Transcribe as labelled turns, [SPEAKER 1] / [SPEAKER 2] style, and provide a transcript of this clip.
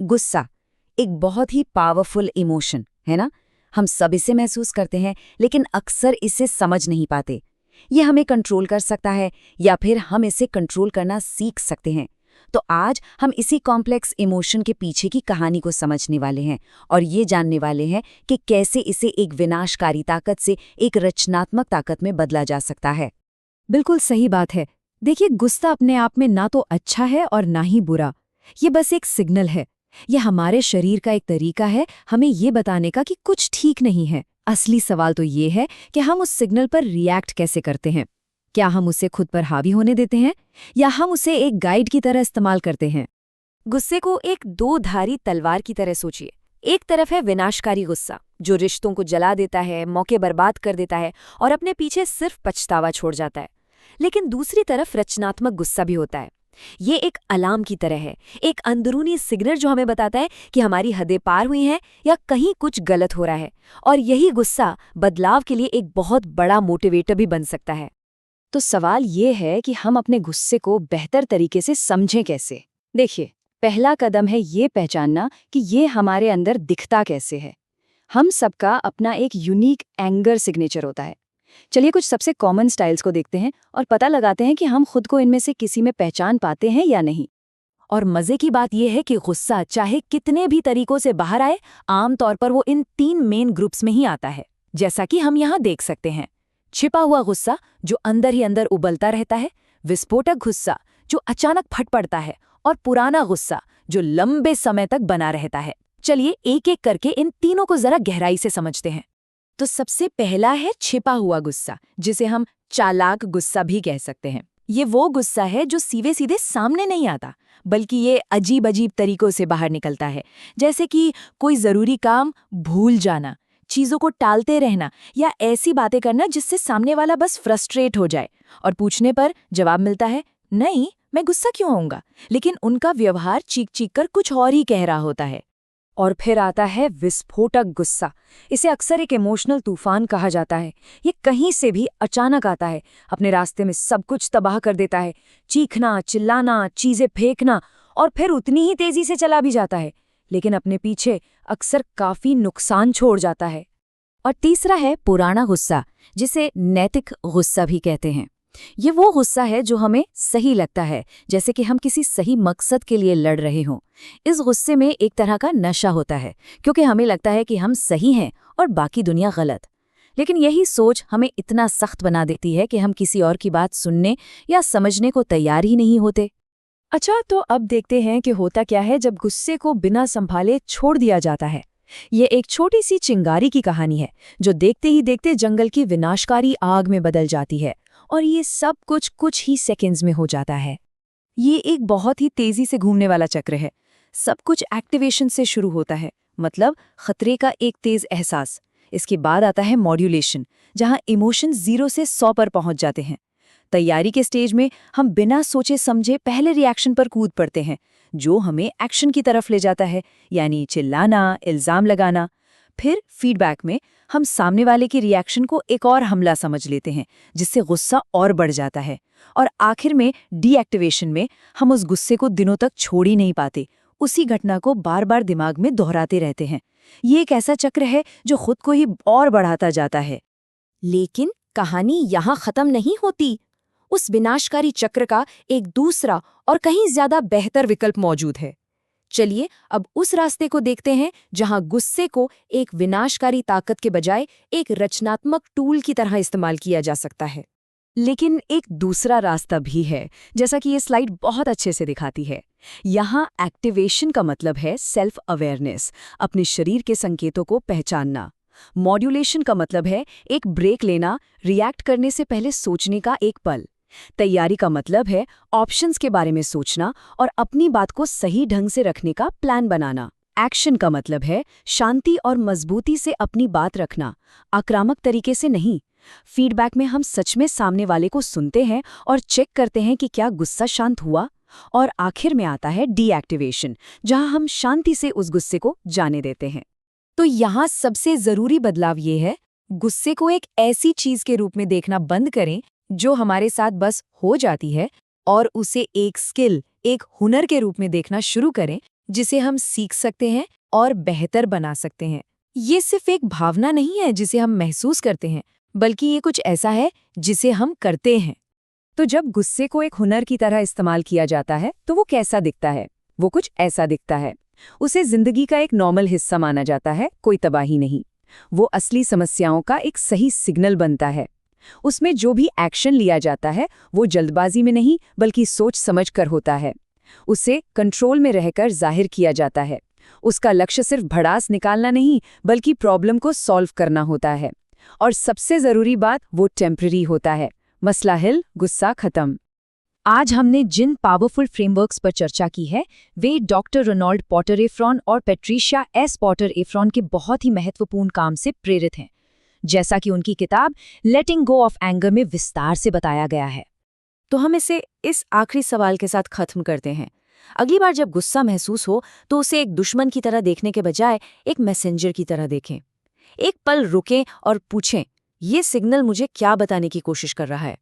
[SPEAKER 1] गुस्सा एक बहुत ही पावरफुल इमोशन है ना। हम सब इसे महसूस करते हैं, लेकिन अक्सर इसे समझ नहीं पाते। ये हमें कंट्रोल कर सकता है या फिर हम इसे कंट्रोल करना सीख सकते हैं। तो आज हम इसी कॉम्प्लेक्स इमोशन के पीछे की कहानी को समझने वाले हैं और ये जानने वाले हैं कि कैसे इसे एक विनाशकारी ताकत से एक रचनात्मक ताकत में बदला जा सकता है।
[SPEAKER 2] बिल्कुल सही बात है। देखिए, गुस्सा अपने आप में ना तो अच्छा है और ना ही बुरा। ये बस एक सिग्नल है। ये हमारे शरीर का एक तरीका है हमें ये बताने का कि कुछ ठीक नहीं है। असली सवाल तो ये है कि हम उस सिग्नल पर रिएक्ट कैसे करते हैं। क्या हम उसे खुद पर हावी होने देते हैं या हम उसे एक गाइड की तरह इस्तेमाल करते हैं।
[SPEAKER 3] गुस्से को एक दो धारी तलवार की तरह सोचिए। एक तरफ है विनाशकारी गुस्सा, जो रिश्तों को जला देता है, मौके बर्बाद कर देता है और अपने पीछे सिर्फ पछतावा छोड़ जाता है। लेकिन दूसरी तरफ रचनात्मक गुस्सा भी होता है। ये एक अलार्म की तरह है, एक अंदरूनी सिग्नल जो हमें बताता है कि हमारी हदें पार हुई हैं या कहीं कुछ गलत हो रहा है। और यही गुस्सा बदलाव के लिए एक बहुत बड़ा मोटिवेटर भी बन सकता है।
[SPEAKER 2] तो सवाल ये है कि हम अपने गुस्से को बेहतर तरीके से समझें कैसे। देखिए, पहला कदम है ये पहचानना कि ये हमारे अंदर दिखता कैसे है। हम सबका अपना एक यूनिक एंगर सिग्नेचर होता है। चलिए कुछ सबसे कॉमन स्टाइल्स को देखते हैं और पता लगाते हैं कि हम खुद को इनमें से किसी में पहचान पाते हैं या नहीं।
[SPEAKER 3] और मजे की बात यह है कि गुस्सा चाहे कितने भी तरीकों से बाहर आए, आमतौर पर वो इन 3 मेन ग्रुप्स में ही आता है, जैसा कि हम यहाँ देख सकते हैं। छिपा हुआ गुस्सा जो अंदर ही अंदर उबलता रहता है, विस्फोटक गुस्सा जो अचानक फट पड़ता है, और पुराना गुस्सा जो लंबे समय तक बना रहता है। चलिए एक एक करके इन तीनों को जरा गहराई से समझते हैं। तो सबसे पहला है छिपा हुआ गुस्सा, जिसे हम चालाक गुस्सा भी कह सकते हैं। ये वो गुस्सा है जो सीधे सीधे सामने नहीं आता, बल्कि ये अजीब अजीब तरीकों से बाहर निकलता है, जैसे कि कोई जरूरी काम भूल जाना, चीजों को टालते रहना या ऐसी बातें करना जिससे सामने वाला बस फ्रस्ट्रेट हो जाए और पूछने पर जवाब मिलता है नहीं, मैं गुस्सा क्यों होऊंगा, लेकिन उनका व्यवहार चीख चीख कर कुछ और ही कह रहा होता है। और फिर आता है विस्फोटक गुस्सा। इसे अक्सर एक इमोशनल तूफान कहा जाता है। ये कहीं से भी अचानक आता है, अपने रास्ते में सब कुछ तबाह कर देता है। चीखना, चिल्लाना, चीजें फेंकना, और फिर उतनी ही तेजी से चला भी जाता है, लेकिन अपने पीछे अक्सर काफी नुकसान छोड़ जाता है। और तीसरा है पुराना गुस्सा, जिसे नैतिक गुस्सा भी कहते हैं। ये वो गुस्सा है जो हमें सही लगता है, जैसे कि हम किसी सही मकसद के लिए लड़ रहे हों। इस गुस्से में एक तरह का नशा होता है, क्योंकि हमें लगता है कि हम सही हैं और बाकी दुनिया गलत। लेकिन यही सोच हमें इतना सख्त बना देती है कि हम किसी और की बात सुनने या समझने को तैयार ही नहीं होते।
[SPEAKER 2] अच्छा, तो अब देखते हैं कि होता क्या है जब गुस्से को बिना संभाले छोड़ दिया जाता है। ये एक छोटी सी चिंगारी की कहानी है, जो देखते ही देखते जंगल की विनाशकारी आग में बदल जाती है, और ये सब कुछ ही सेकंड्स में हो जाता है। ये एक बहुत ही तेजी से घूमने वाला चक्र है। सब कुछ एक्टिवेशन से शुरू होता है, मतलब खतरे का एक तेज एहसास। इसके बाद आता है मॉड्यूलेशन, जहां इमोशन 0 से 100 पर पहुंच जाते हैं। तैयारी के स्टेज में हम बिना सोचे समझे पहले रिएक्शन पर कूद पड़ते हैं, जो हमें एक्शन की तरफ ले जाता है, यानी चिल्लाना, इल्जाम लगाना। फिर फीडबैक में हम सामने वाले की रिएक्शन को एक और हमला समझ लेते हैं, जिससे गुस्सा और बढ़ जाता है। और आखिर में डीएक्टिवेशन में हम उस गुस्से को दिनों तक छोड़ ही नहीं पाते, उसी घटना को बार बार दिमाग में दोहराते रहते हैं। ये एक ऐसा चक्र है जो खुद को ही और बढ़ाता जाता है।
[SPEAKER 3] लेकिन कहानी यहाँ खत्म नहीं होती। उस विनाशकारी चक्र का एक दूसरा और कहीं ज्यादा बेहतर विकल्प मौजूद है। चलिए अब उस रास्ते को देखते हैं जहां गुस्से को एक विनाशकारी ताकत के बजाय एक रचनात्मक टूल की तरह इस्तेमाल किया जा सकता है। लेकिन एक दूसरा रास्ता भी है, जैसा कि ये स्लाइड बहुत अच्छे से दिखाती है। यहाँ एक्टिवेशन का मतलब है सेल्फ अवेयरनेस, अपने शरीर के संकेतों को पहचानना। मॉड्यूलेशन का मतलब है एक ब्रेक लेना, रिएक्ट करने से पहले सोचने का एक पल। तैयारी का मतलब है ऑप्शंस के बारे में सोचना और अपनी बात को सही ढंग से रखने का प्लान बनाना। एक्शन का मतलब है शांति और मजबूती से अपनी बात रखना, आक्रामक तरीके से नहीं। फीडबैक में हम सच में सामने वाले को सुनते हैं और चेक करते हैं कि क्या गुस्सा शांत हुआ। और आखिर में आता है डीएक्टिवेशन, जहां हम शांति से उस गुस्से को जाने देते हैं। तो यहाँ सबसे जरूरी बदलाव ये है, गुस्से को एक ऐसी चीज के रूप में देखना बंद करें जो हमारे साथ बस हो जाती है, और उसे एक स्किल, एक हुनर के रूप में देखना शुरू करें,
[SPEAKER 2] जिसे हम सीख सकते हैं और बेहतर बना सकते हैं। ये सिर्फ एक भावना नहीं है जिसे हम महसूस करते हैं, बल्कि ये कुछ ऐसा है जिसे हम करते हैं।
[SPEAKER 1] तो जब गुस्से को एक हुनर की तरह इस्तेमाल किया जाता है तो वो कैसा दिखता है? वो कुछ ऐसा दिखता है। उसे जिंदगी का एक नॉर्मल हिस्सा माना जाता है, कोई तबाही नहीं। वो असली समस्याओं का एक सही सिग्नल बनता है। उसमें जो भी एक्शन लिया जाता है वो जल्दबाजी में नहीं बल्कि सोच समझ कर होता है। उसे कंट्रोल में रहकर जाहिर किया जाता है। उसका लक्ष्य सिर्फ भड़ास निकालना नहीं बल्कि प्रॉब्लम को सॉल्व करना होता है। और सबसे ज़रूरी बात, वो टेम्पररी होता है। मसला हिल, गुस्सा खत्म।
[SPEAKER 2] आज हमने जिन पावरफुल फ्रेमवर्क्स पर चर्चा की है वे डॉक्टर रोनाल्ड पॉटर एफ्रॉन और पेट्रिशिया एस पॉटर एफ्रॉन के बहुत ही महत्वपूर्ण काम से प्रेरित हैं, जैसा कि उनकी किताब लेटिंग गो ऑफ एंगर में विस्तार से बताया गया है। तो हम इसे इस आखिरी सवाल के साथ खत्म करते हैं। अगली बार जब गुस्सा महसूस हो तो उसे एक दुश्मन की तरह देखने के बजाय एक मैसेंजर की तरह देखें। एक पल रुकें और पूछें, ये सिग्नल मुझे क्या बताने की कोशिश कर रहा है।